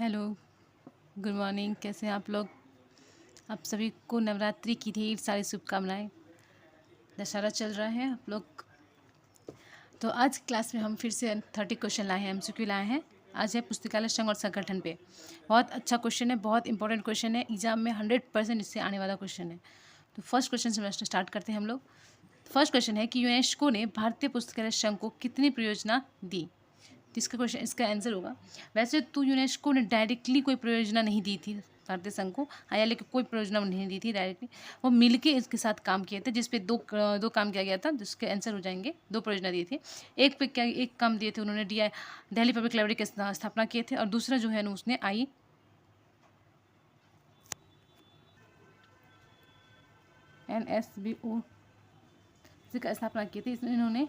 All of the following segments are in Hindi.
Hello, good morning. कैसे हैं आप लोग? आप सभी को नवरात्रि की ढेर सारी शुभकामनाएं। दशहरा चल रहा है आप लोग। तो आज क्लास में हम फिर से 30 क्वेश्चन लाए हैं, एमसीक्यू लाए हैं। आज है पुस्तकालय संघ और संगठन पे। बहुत अच्छा क्वेश्चन है, बहुत इंपॉर्टेंट क्वेश्चन है। एग्जाम में 100% इससे आने वाला क्वेश्चन है। तो फर्स्ट क्वेश्चन से स्टार्ट करते हैं हम लोग। फर्स्ट क्वेश्चन है कि यूनेस्को ने भारतीय पुस्तकालय संघ को कितनी परियोजना दी? तो इसका क्वेश्चन, इसका आंसर होगा, वैसे तो यूनेस्को ने डायरेक्टली कोई परियोजना नहीं दी थी भारतीय संघ को, आईएलए की कोई परियोजना नहीं दी थी डायरेक्टली। वो मिलके इसके साथ काम किए थे, जिसपे दो काम किया गया था, जिसके आंसर हो जाएंगे। दो परियोजना दी थी। एक काम दिए थे उन्होंने, दिया दिल्ली पब्लिक लाइब्रेरी की स्थापना किए थे, और दूसरा जो है ना उसने INSBO इसका स्थापना की थी। इसमें इन्होंने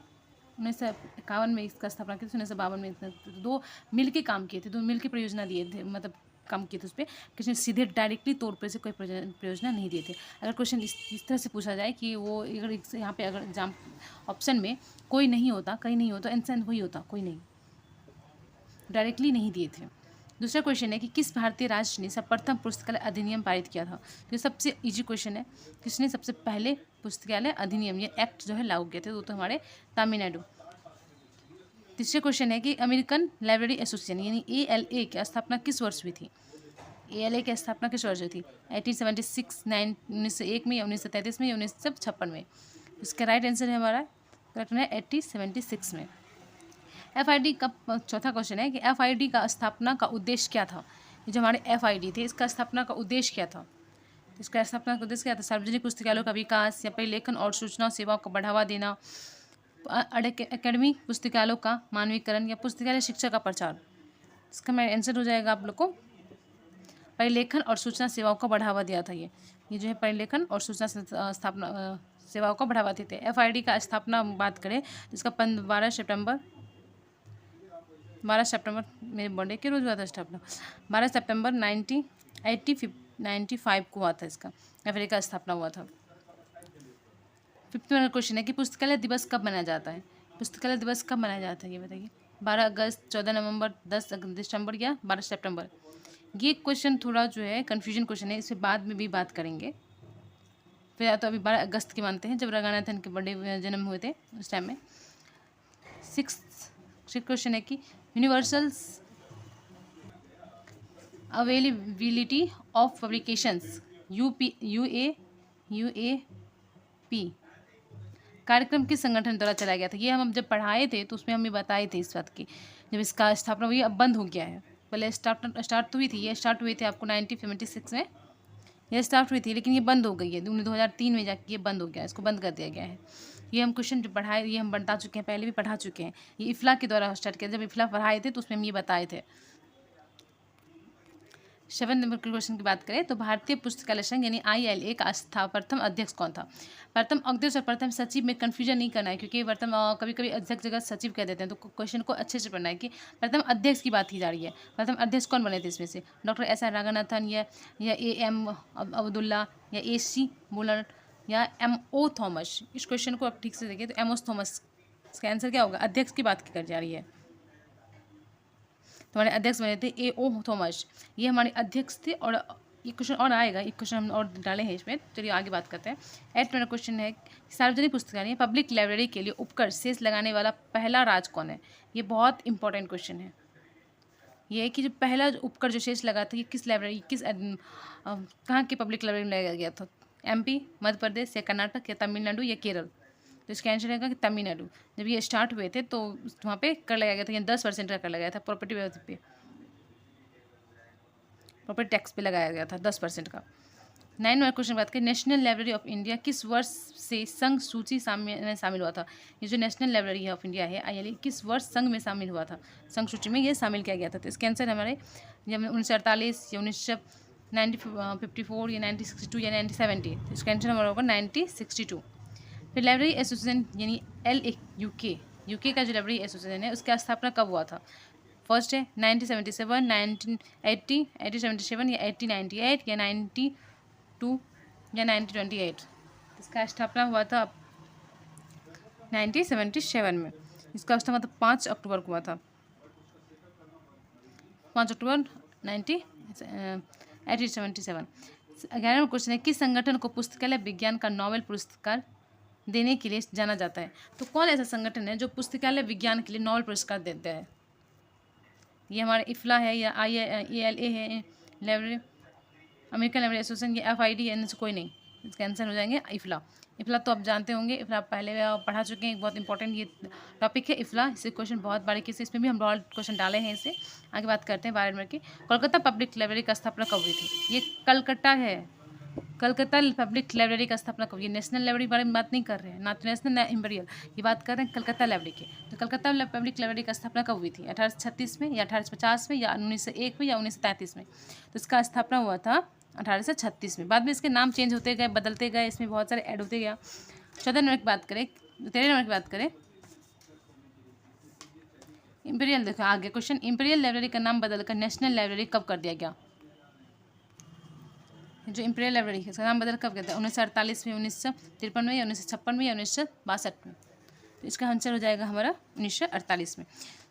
1951 में इसका स्थापना की थी, 1952 में। तो दो मिलके काम किए थे, दो मिलके परियोजना दिए थे, मतलब काम किए थे उस पर। किसी ने सीधे डायरेक्टली तौर पर से कोई परियोजना नहीं दिए थे। अगर क्वेश्चन इस तरह से पूछा जाए कि वो अगर यहाँ पे अगर एग्जाम ऑप्शन में कोई नहीं होता, कहीं नहीं होता, आंसर वही होता, कोई नहीं, डायरेक्टली नहीं दिए थे। दूसरा क्वेश्चन है कि किस भारतीय राज्य ने सर्वप्रथम पुस्तकालय अधिनियम पारित किया था? तो ये सबसे इजी क्वेश्चन है। किसने सबसे पहले पुस्तकालय अधिनियम, ये एक्ट जो है लागू किए थे? वो तो हमारे तमिलनाडु। तीसरा क्वेश्चन है कि अमेरिकन लाइब्रेरी एसोसिएशन यानी ALA की स्थापना किस वर्ष हुई थी? ALA की स्थापना किस वर्ष हुई थी? 1876, 1901 में, या 1933 में, या 1956 में? इसका राइट आंसर है हमारा करेक्ट है 1876 में। FID का चौथा क्वेश्चन है कि FID का स्थापना का उद्देश्य क्या था? ये जो हमारे FID थे, इसका स्थापना का उद्देश्य क्या था? इसका स्थापना का उद्देश्य क्या था? सार्वजनिक पुस्तकालयों का विकास, या परिलेखन और सूचना सेवाओं को बढ़ावा देना, एकेडमिक पुस्तकालयों का मानवीकरण, या पुस्तकालय शिक्षा का प्रचार? इसका मैं आंसर हो जाएगा आप लोग को परिलेखन और सूचना सेवाओं को बढ़ावा दिया था। ये जो है परिलेखन और सूचना स्थापना सेवाओं को बढ़ावा देते हैं। FID का स्थापना बात करें तो इसका 12 सितंबर मेरे बर्थडे के रोज हुआ था स्थापना। 12 सितंबर 1995 को हुआ था इसका, FID का स्थापना हुआ था। 51 क्वेश्चन है कि पुस्तकालय दिवस कब मनाया जाता है? पुस्तकालय दिवस कब मनाया जाता है ये बताइए। 12 अगस्त, 14 नवंबर, 10 दिसंबर, या 12 सितंबर? ये क्वेश्चन थोड़ा जो है कन्फ्यूजन क्वेश्चन है, इसे बाद में भी बात करेंगे। फिर तो अभी 12 अगस्त के मानते हैं, जब रंगानाथन के बर्थडे जन्म हुए थे उस टाइम में। सिक्स क्वेश्चन है कि universal availability of publications UAP कार्यक्रम किस संगठन द्वारा चलाया गया था? ये हम जब पढ़ाए थे तो उसमें हमें बताए थे इस बात की, जब इसका स्थापना हुई, अब बंद हो गया है। पहले स्टार्ट हुई थी, ये स्टार्ट हुई थी आपको 1976 में ये स्टार्ट हुई थी, लेकिन ये बंद हो गई है 2003 में जाके, ये बंद हो गया, इसको बंद कर दिया गया है। ये हम क्वेश्चन जो पढ़ाए, ये हम बता चुके हैं, पहले भी पढ़ा चुके हैं। ये इफ्ला के द्वारा स्टार्ट किया, जब इफ्ला पढ़ाए थे तो उसमें हम ये बताए थे। 7 नंबर के क्वेश्चन की बात करें तो भारतीय पुस्तकालय संघ यानी ILA का प्रथम अध्यक्ष कौन था? प्रथम अध्यक्ष और प्रथम सचिव में कन्फ्यूजन नहीं करना है, क्योंकि कभी कभी अध्यक्ष जगह सचिव कह देते हैं, तो क्वेश्चन को अच्छे से पढ़ना है कि प्रथम अध्यक्ष की बात की जा रही है। प्रथम अध्यक्ष कौन बने थे इसमें से? डॉक्टर SR रंगनाथन, या AM अब्दुल्ला, या AC मुलर, या MO थॉमस? इस क्वेश्चन को आप ठीक से देखिए तो MO थॉमस, इसका आंसर क्या होगा? अध्यक्ष की बात की जा रही है। तो हमारे अध्यक्ष बने थे AO थॉमस, ये हमारे अध्यक्ष थे। और ये क्वेश्चन और आएगा, एक क्वेश्चन हम और डाले हैं इसमें, चलिए आगे बात करते हैं। 8 नंबर क्वेश्चन है सार्वजनिक पुस्तकालय पब्लिक लाइब्रेरी के लिए उपकर शेष लगाने वाला पहला राज्य कौन है? ये बहुत इंपॉर्टेंट क्वेश्चन है। ये है कि जो पहला उपकर जो शेष लगा था, ये किस लाइब्रेरी, कहाँ की पब्लिक लाइब्रेरी में लगाया गया था? MP, मध्य प्रदेश, या कर्नाटक, या तमिलनाडु, या केरल? तो इसका आंसर रहेगा कि तमिलनाडु। जब ये स्टार्ट हुए थे तो वहाँ पे कर लगाया गया था, यहाँ 10% का कर लगाया था, प्रॉपर्टी पे, प्रॉपर्टी टैक्स पे लगाया गया था 10% का। 9 नंबर क्वेश्चन बात करें नेशनल लाइब्रेरी ऑफ इंडिया किस वर्ष से संघ सूची में शामिल हुआ था? ये जो नेशनल लाइब्रेरी ऑफ इंडिया है ILA, किस वर्ष संघ में शामिल हुआ था? संघ सूची में ये शामिल किया गया था। तो इसके आंसर हमारे 1948, या 1954, या 1962, या 1970? तो इसका आंसर हमारा होगा 1962। फिर लाइब्रेरी एसोसिएशन यानी LA UK का जो लाइब्रेरी एसोसिएशन है उसका स्थापना कब हुआ था? फर्स्ट है 1977, 1980, 1877, या 1898, या 92, या 1928? इसका स्थापना हुआ था 1977 में। इसका स्थापना 5 अक्टूबर को हुआ था, 5 अक्टूबर 1877। 11वां क्वेश्चन है, किस संगठन को पुस्तकालय विज्ञान का नोबेल पुरस्कार देने के लिए जाना जाता है? तो कौन ऐसा संगठन है जो पुस्तकालय विज्ञान के लिए नोबेल पुरस्कार देता है? ये हमारा इफ्ला है या IALA है, लाइब्रेरी अमेरिकन लाइब्रेरी एसोसिएशन, या FID है, इनमें से कोई नहीं। इसका आंसर हो जाएंगे इफ्ला। इफ्ला तो आप जानते होंगे, इफ्ला आप पहले पढ़ा चुके हैं, एक बहुत इंपॉर्टेंट ये टॉपिक है इफ्ला। इससे क्वेश्चन बहुत बारीकी से, इसमें भी हम बहुत क्वेश्चन डाले हैं। इससे आगे बात करते हैं 12 मिनट की। कोलकाता पब्लिक लाइब्रेरी का स्थापना कब हुई थी? ये कलकत्ता है, कलकत्ता पब्लिक लाइब्रेरी का स्थापना कब? ये नेशनल लाइब्रेरी के बारे में बात नहीं कर रहे हैं, ना तो नेशनल ना इम्पीरियल, ये बात कर रहे हैं कलकत्ता लाइब्रेरी की। तो कलकत्ता पब्लिक लाइब्रेरी का स्थापना कब हुई थी? 1836 में, या 1850 में, या 1901 में, या 1933 में? तो इसका स्थापना हुआ था 1836 में। बाद में इसके नाम चेंज होते गए, बदलते गए, इसमें बहुत सारे ऐड होते गया। 14 नंबर की बात करें, 13 नंबर की बात करें, इम्पीरियल। देखो आगे क्वेश्चन, इम्पीरियल लाइब्रेरी का नाम बदलकर नेशनल लाइब्रेरी कब कर दिया गया? जो इम्पीरियल लाइब्रेरी है इसका नाम बदल कब कहते हैं? 1948 में, 1953 में, या 1956 में, या 1962 में? तो इसका आंसर हो जाएगा हमारा 1948 में।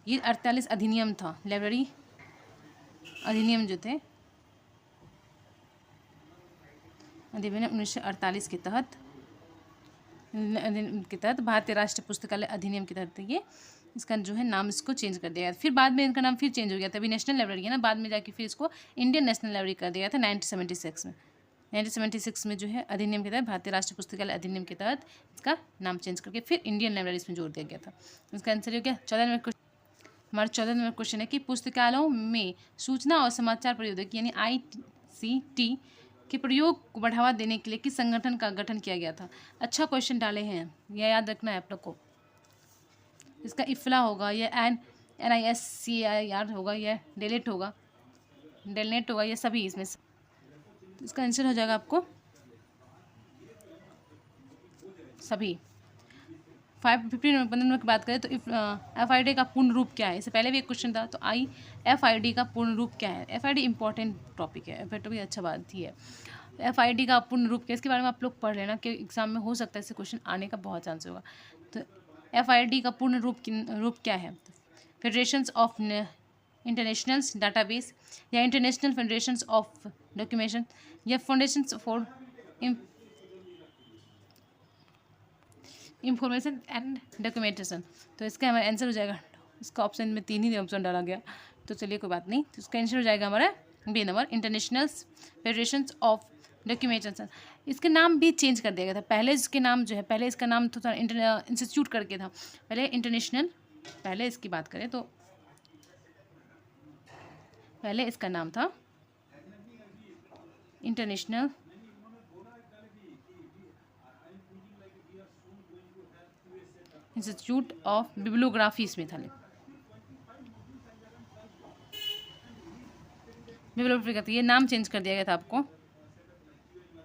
ये 48 अधिनियम था, लाइब्रेरी अधिनियम जो थे, अधिनियम 1948 के तहत भारतीय राष्ट्रीय पुस्तकालय अधिनियम के तहत ये इसका जो है नाम इसको चेंज कर दिया गया। फिर बाद में इनका नाम फिर चेंज हो गया था, अभी नेशनल लाइब्रेरी है ना, बाद में जाके फिर इसको इंडियन नेशनल लाइब्रेरी कर दिया था 1976 में। 1976 में जो है अधिनियम के तहत, भारतीय राष्ट्रीय पुस्तकालय अधिनियम के तहत इसका नाम चेंज करके फिर इंडियन लाइब्रेरी इसमें जोड़ दिया गया था। इसका आंसर हो गया 14 नंबर क्वेश्चन। हमारा 14 नंबर क्वेश्चन है कि पुस्तकालयों में सूचना और समाचार प्रौद्योगिकी यानी ICT के प्रयोग को बढ़ावा देने के लिए किस संगठन का गठन किया गया था? अच्छा क्वेश्चन डाले हैं, यह याद रखना है आप लोग को। इसका इफ्ला होगा, या NISCIR होगा, या डेलेट होगा, या सभी इसमें से। तो इसका आंसर हो जाएगा आपको सभी। 15 नंबर की बात करें तो FID का पूर्ण रूप क्या है? इससे पहले भी एक क्वेश्चन था, तो FID का पूर्ण रूप क्या है? FID इंपॉर्टेंट टॉपिक है, FID भी अच्छा बात ही है। FID का पूर्ण रूप क्या, इसके बारे में आप लोग पढ़ लेना कि एग्जाम में हो सकता है इससे क्वेश्चन आने का बहुत चांस होगा। तो FID का पूर्ण रूप क्या है? फेडरेशंस ऑफ इंटरनेशनल डाटाबेस, या इंटरनेशनल फेडरेशंस ऑफ डॉक्यूमेंटेशन, या foundations for information and documentation. तो इसका हमारा आंसर हो जाएगा, इसका ऑप्शन में 3 ही ऑप्शन डाला गया, तो चलिए कोई बात नहीं। तो इसका आंसर हो जाएगा हमारा B number, international federations of documentation. इसके नाम भी चेंज कर दिया गया था। पहले इसके नाम जो है, पहले इसका नाम तो था इंस्टीट्यूट करके था, पहले इंटरनेशनल, पहले इसकी बात करें तो पहले इसका नाम था इंटरनेशनल इंस्टीट्यूट ऑफ बिब्लियोग्राफी, इसमें था बिब्लियोग्राफी का। तो ये नाम चेंज कर दिया गया था आपको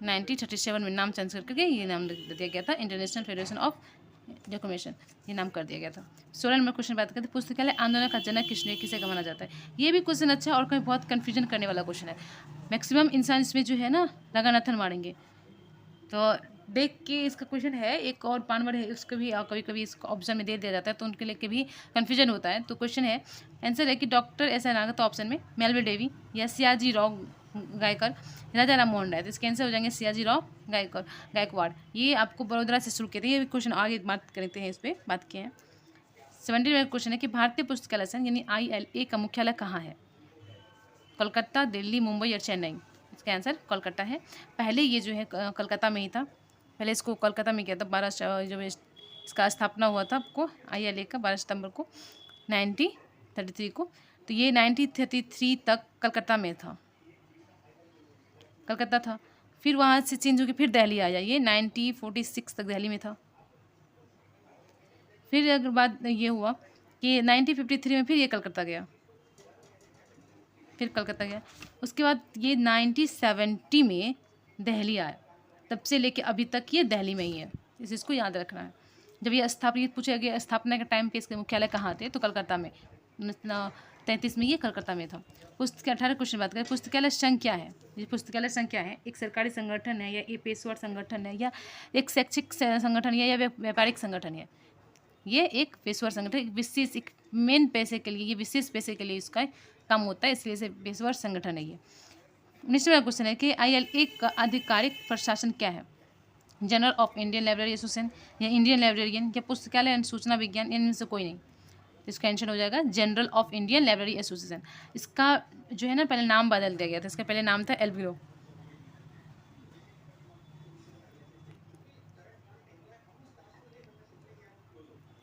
1937 में, नाम चेंज करके ये नाम दिया गया था इंटरनेशनल फेडरेशन ऑफ डॉक्यूमेंटेशन, ये नाम कर दिया गया था। 16 नंबर क्वेश्चन बात करते हैं, पुस्तकालय आंदोलन का जनक किसे माना जाता है? ये भी क्वेश्चन अच्छा है और कहीं बहुत कन्फ्यूजन करने वाला क्वेश्चन है। मैक्सिमम इंसान इसमें जो है ना लगानाथन मारेंगे, तो देख के इसका क्वेश्चन है। एक और पानवर है, उसको भी कभी कभी इसको ऑप्शन में दे दिया जाता है, तो उनके लिए भी कन्फ्यूजन होता है। तो क्वेश्चन है, आंसर है कि डॉक्टर ऐसा ना तो ऑप्शन में मेलविल डेवी, या सियाजी राव गायकर, राजा राम मोहन राय। तो इसके आंसर हो जाएंगे सियाजी राव गायकवाड़। ये आपको बड़ोदरा से शुरू किए थे, ये भी क्वेश्चन आगे बात करते हैं, इस पर बात किए हैं। 17 नंबर क्वेश्चन है कि भारतीय पुस्तकालय संघ यानी ILA का मुख्यालय कहाँ है? कोलकाता, दिल्ली, मुंबई या चेन्नई? इसका आंसर कोलकाता है। पहले ये जो है कोलकाता में ही था, पहले इसको कोलकाता में किया था। 12 जब इसका स्थापना हुआ था आपको ILA का 12 सितंबर को 1933 को। तो ये 1933 तक कलकत्ता में था, कलकत्ता था। फिर वहाँ से चेंज होकर फिर दिल्ली आया, ये 1946 तक दिल्ली में था। फिर अगर बात ये हुआ कि 1953 में फिर ये कलकत्ता गया, फिर कलकत्ता गया। उसके बाद ये 1970 में दिल्ली आया, तब से लेके अभी तक ये दिल्ली में ही है, इसको याद रखना है। जब ये स्थापित पूछा गया स्थापना के टाइम पे इसके मुख्यालय कहाँ थे, तो कलकत्ता में 1933 में ये कलकत्ता में था। पुस्तक 18 क्वेश्चन बात करें, पुस्तकालय संघ क्या है? ये पुस्तकालय संघ क्या है? एक सरकारी संगठन है, या एक पेशेवर संगठन है, या एक शैक्षिक संगठन है, या व्यापारिक संगठन है? ये एक पेशेवर संगठन, एक विशेष, एक मेन पैसे के लिए, ये विशेष पैसे के लिए इसका काम होता है, इसलिए इसे पेशेवर संगठन है ये। 19वां क्वेश्चन है कि ILA का आधिकारिक प्रशासन क्या है? General of Indian library association या इंडियन लाइब्रेरियन या पुस्तकालय एंड सूचना विज्ञान, इनमें से कोई नहीं। तो इसका आंसर हो जाएगा general of Indian library association. इसका जो है ना पहले नाम बदल दिया गया था, इसका पहले नाम था एल्बिरो,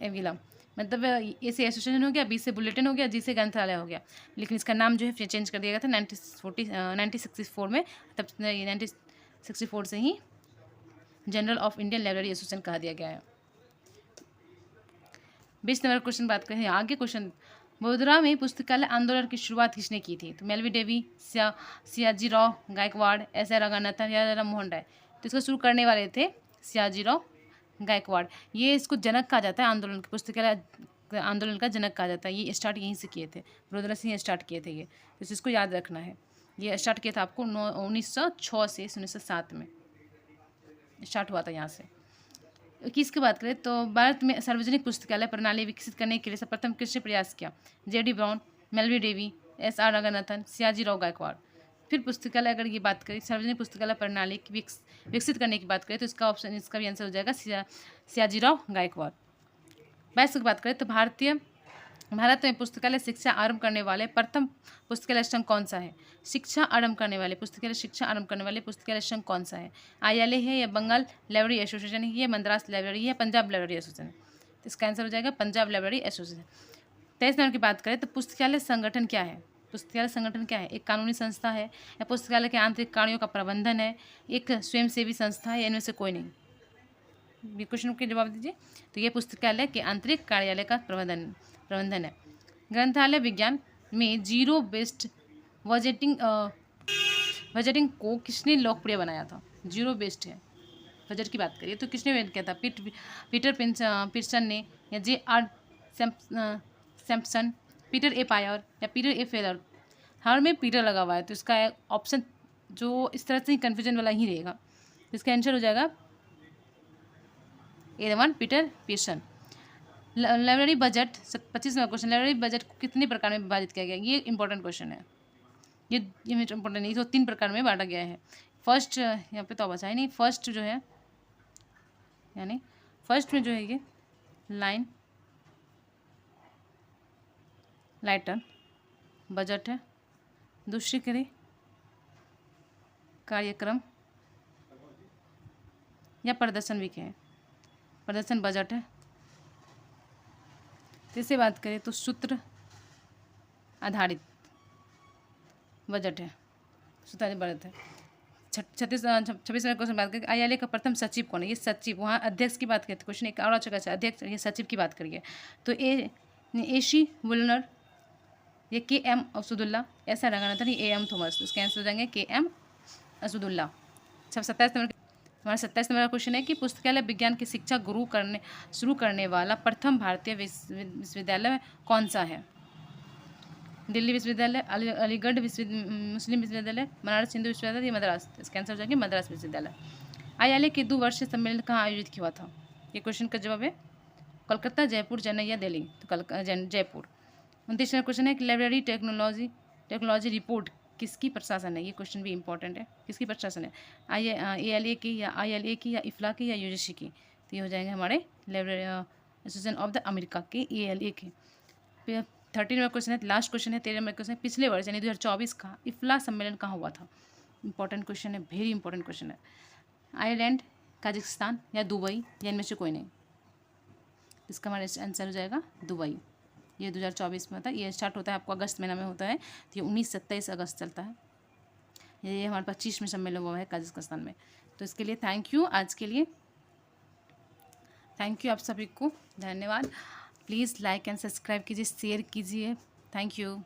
एविला, मतलब ए से एसोसिएशन हो गया, बी से बुलेटिन हो गया, जी से ग्रंथालय हो गया, लेकिन इसका नाम जो है फिर चेंज कर दिया गया था 1964 में। तब 1964 से ही journal of Indian library association कहा दिया गया है। 20 नंबर क्वेश्चन बात करें आगे क्वेश्चन, वडोदरा में पुस्तकालय आंदोलन की शुरुआत किसने की थी? तो मेलवी डेवी, सियाजीराव गायकवाड़, S.R. रंगनाथन या राम मोहन राय। तो इसको शुरू करने वाले थे सियाजीराव गायकवाड़। ये इसको जनक कहा जाता है आंदोलन के, पुस्तकालय आंदोलन का जनक कहा जाता है। ये स्टार्ट यहीं से किए थे, वडोदरा से ही स्टार्ट किए थे ये, तो इसको याद रखना है। ये स्टार्ट किया था आपको 1906 से 1907 में स्टार्ट हुआ था यहाँ से। किसकी बात करें तो भारत में सार्वजनिक पुस्तकालय प्रणाली विकसित करने के लिए सर्वप्रथम किसने प्रयास किया? J.D. Brown, Melvil Dewey, S.R. Ranganathan, Sayajirao Gaikwad. फिर पुस्तकालय अगर ये बात करें सार्वजनिक पुस्तकालय प्रणाली विकसित करने की बात करें तो इसका ऑप्शन, इसका भी आंसर हो जाएगा सियाजीराव गायकवाड़। 22 की बात करें तो भारत में पुस्तकालय शिक्षा आरंभ करने वाले प्रथम पुस्तकालय संघ कौन सा है? शिक्षा आरंभ करने वाले पुस्तकालय संघ कौन सा है? ILA है या बंगाल लाइब्रेरी एसोसिएशन है या मद्रास लाइब्रेरी है, पंजाब लाइब्रेरी एसोसिएशन है? तो इसका आंसर हो जाएगा पंजाब लाइब्रेरी एसोसिएशन। 23 नंबर की बात करें तो पुस्तकालय संगठन क्या है? पुस्तकालय संगठन क्या है? एक कानूनी संस्था है या पुस्तकालय के आंतरिक कार्यों का प्रबंधन है, एक स्वयंसेवी संस्था है, या इनमें से कोई नहीं? क्वेश्चन के जवाब दीजिए। तो ये पुस्तकालय के आंतरिक कार्यालय का प्रबंधन है। ग्रंथालय विज्ञान में जीरो बेस्ड बजटिंग को किसने लोकप्रिय बनाया था? जीरो बेस्ड है बजट की बात करिए तो किसने इन्वेंट किया था? पीटर पिटसन ने या J.R. सैम्पसन, पीटर ए पायर या पीटर ए फेलर? हर में पीटर लगा हुआ है, तो इसका ऑप्शन जो इस तरह से ही कन्फ्यूजन वाला ही रहेगा। इसका आंसर हो जाएगा A1 Peter Pitson. Library budget 25वां क्वेश्चन, लाइब्रेरी बजट को कितने प्रकार में विभाजित किया गया? ये इंपॉर्टेंट क्वेश्चन है, ये इंपॉर्टेंट नहीं, तो 3 प्रकार में बांटा गया है। फर्स्ट, यहाँ पे तो बचा ही नहीं, फर्स्ट जो है यानी फर्स्ट में जो है ये लाइटर बजट है, दूसरी करें कार्यक्रम या प्रदर्शन भी कहें, प्रदर्शन बजट है। तीसरी बात करें तो सूत्र आधारित बजट है, सूत्र आधारित बजट है। 26वां क्वेश्चन बात करें ILA का प्रथम सचिव कौन है? ये सचिव, वहाँ अध्यक्ष की बात करते क्वेश्चन एक और अच्छा है, अध्यक्ष, ये सचिव की बात करिए तो AC वुलनर, ये KM असदुल्ला, S.R. रंगनाथन, ये AM थॉमस। इसके आंसर हो जाएंगे KM असदुल्ला। 27 नंबर हमारा 27 नंबर का क्वेश्चन है कि पुस्तकालय विज्ञान की शिक्षा शुरू करने वाला प्रथम भारतीय विश्वविद्यालय कौन सा है? दिल्ली विश्वविद्यालय, अलीगढ़ मुस्लिम विश्वविद्यालय, बनारस हिंदू विश्वविद्यालय या मद्रास? इसका आंसर हो जाएगा मद्रास विश्वविद्यालय। ILA के 2 वर्षीय सम्मेलन कहाँ आयोजित हुआ था? ये क्वेश्चन का जवाब है कोलकाता, जयपुर, चेन्नई या दिल्ली? तो जयपुर। 29वां क्वेश्चन है कि लाइब्रेरी टेक्नोलॉजी रिपोर्ट किसकी प्रशासन है? ये क्वेश्चन भी इंपॉर्टेंट है, किसकी प्रशासन है? ALA की या ILA की या IFLA की या UGC की? तो ये हो जाएंगे हमारे library association of the America के, ALA के। 30 नंबर क्वेश्चन है, लास्ट क्वेश्चन है, 13 नंबर क्वेश्चन है, पिछले वर्ष यानी 2024 का IFLA सम्मेलन कहाँ हुआ था? इंपॉर्टेंट क्वेश्चन है, वेरी इंपॉर्टेंट क्वेश्चन है। आयरलैंड, काजाकिस्तान या दुबई, या इनमें से कोई नहीं? इसका हमारा आंसर हो जाएगा दुबई। ये 2024 में होता है, ये स्टार्ट होता है आपको अगस्त महीना में होता है, तो ये 19-27 अगस्त चलता है। ये हमारे 25 में सम्मेलन हुआ है काजाकिस्तान में। तो इसके लिए थैंक यू, आज के लिए थैंक यू आप सभी को, धन्यवाद। प्लीज़ लाइक एंड सब्सक्राइब कीजिए, शेयर कीजिए। Thank you.